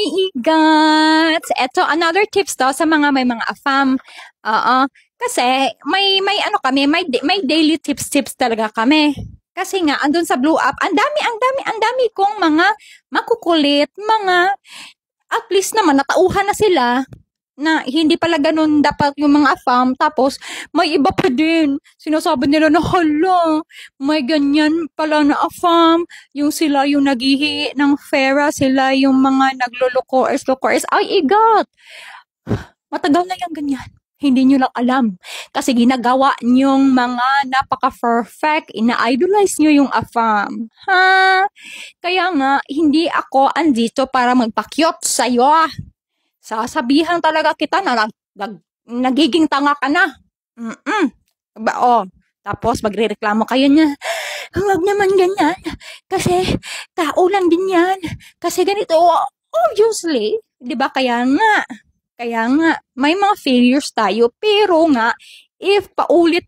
igat! Eto, another tips to sa mga may mga afam. Oo. Kasi, may ano kami, may daily tips talaga kami. Kasi nga, andun sa Blue App, ang dami kong mga makukulit, mga, at least naman, natauhan na sila na hindi pala ganun dapat yung mga afam. Tapos, may iba pa din. Sinasabi nila na, hala, may ganyan pala na afam. Yung sila yung naghihi ng pera, sila yung mga naglolokores. Ay, igat! Matagal na yung ganyan. Hindi nyo lang alam. Kasi ginagawa nyong mga napaka-perfect, ina-idolize nyo yung afam. Ha? Kaya nga, hindi ako andito para magpa-cute sa'yo. Sasabihan talaga kita na nagiging tanga ka na. Tapos magrereklamo kayo niya. Huwag naman ganyan. Kasi tao lang din yan. Kasi ganito, obviously. 'Di ba? Kaya nga, may mga failures tayo. Pero nga, if paulit,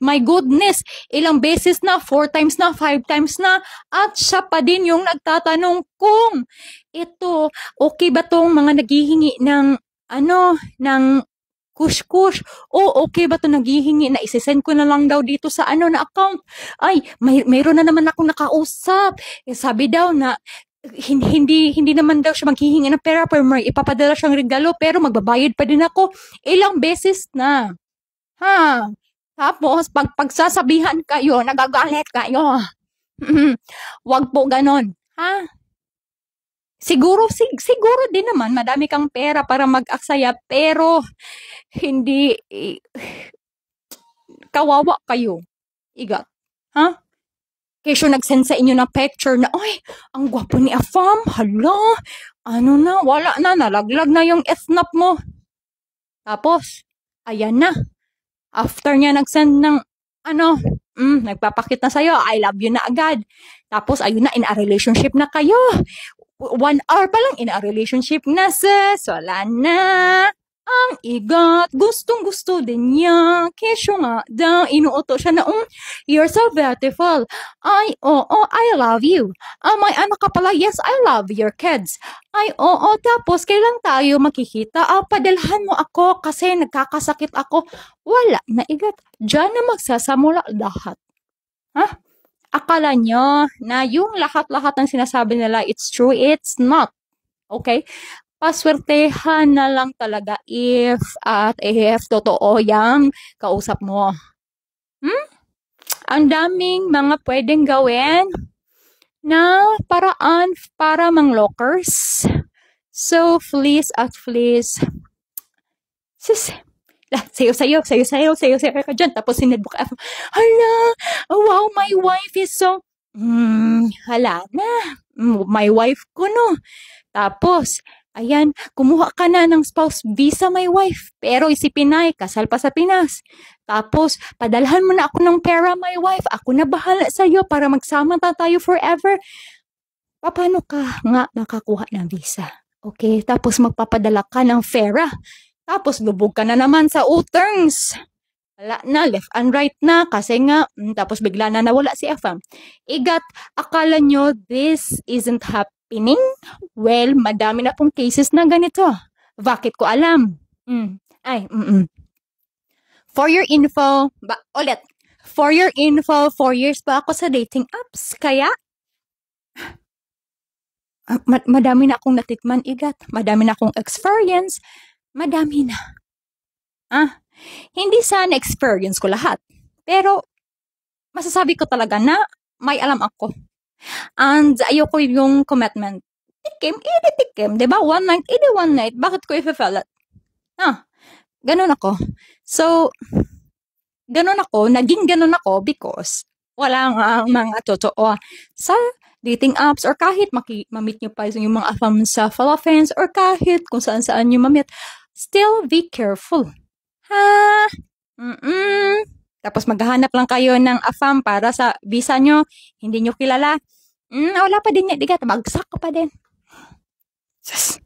my goodness, ilang beses na, 4 times na, 5 times na, at siya pa din yung nagtatanong kung ito, okay ba tong mga naghihingi ng, ng kush-kush, o okay ba to naghihingi na isesend ko na lang daw dito sa na account. Ay, mayroon na naman akong nakausap. Sabi daw na, hindi naman daw siya maghihingi ng pera pero may ipapadala siyang regalo pero magbabayad pa din ako. Ilang beses na. Ha? Tapos, pagsasabihan kayo, nagagalit kayo. Wag po ganon. Ha? Siguro din naman, madami kang pera para mag-aksaya pero hindi, kawawa kayo. Igat. Ha? Kesyo nag-send sa inyo ng picture na, ay, ang gwapo ni Afam, hala, wala na, nalaglag na yung snap mo. Tapos, ayan na. After niya nag-send ng, nagpapakita sa'yo, I love you na agad. Tapos, ayun na, in a relationship na kayo. 1 hour pa lang, in a relationship na sis, wala na. Ang igat, gustong-gusto din niya. Kesyo nga, inuuto siya na, you're so beautiful. Ay, oo, I love you. May anak ka pala, yes, I love your kids. Ay, oo, tapos kailan tayo makikita? Padalhan mo ako kasi nagkakasakit ako. Wala na igat. Diyan na magsasamula lahat. Ha? Akala nyo na yung lahat-lahat ng sinasabi nila, it's true, it's not. Okay? Paswertehan na lang talaga if totoo yung kausap mo. Ang daming mga pwedeng gawin na paraan para manglokers. So, please, sis, sayo ka dyan. Tapos sinadbo ka, hala, wow, my wife is so, hala na, my wife ko no. Tapos, ayan, kumuha ka na ng spouse visa, my wife. Pero si Pinay, kasal pa sa Pinas. Tapos, padalhan mo na ako ng pera, my wife. Ako na bahala sa'yo para magsama tayo forever. Paano ka nga nakakuha ng visa? Okay, tapos magpapadala ka ng pera. Tapos, lubog ka na naman sa uterns. Wala na, left and right na. Kasi nga, tapos bigla na nawala si Afam. Igat, akala nyo this isn't happening? Well, madami na pong cases na ganito. Bakit ko alam? For your info, 4 years pa ako sa dating apps. Kaya, madami na akong natikman, igat. Madami na akong experience. Madami na. Hindi sana experience ko lahat. Pero, masasabi ko talaga na may alam ako. And ayoko yung commitment. Tikim. Diba? One night, one night. Bakit ko i-feel it? Ganun ako. So, naging ganun ako because wala nga mga totoo sa dating apps or kahit mamit nyo pa yung mga afam sa Philippines or kahit kung saan nyo mamit. Still be careful. Ha? Tapos maghahanap lang kayo ng afam para sa visa nyo. Hindi nyo kilala. Wala pa din niya. Digat, bagsak ko pa din. Sus.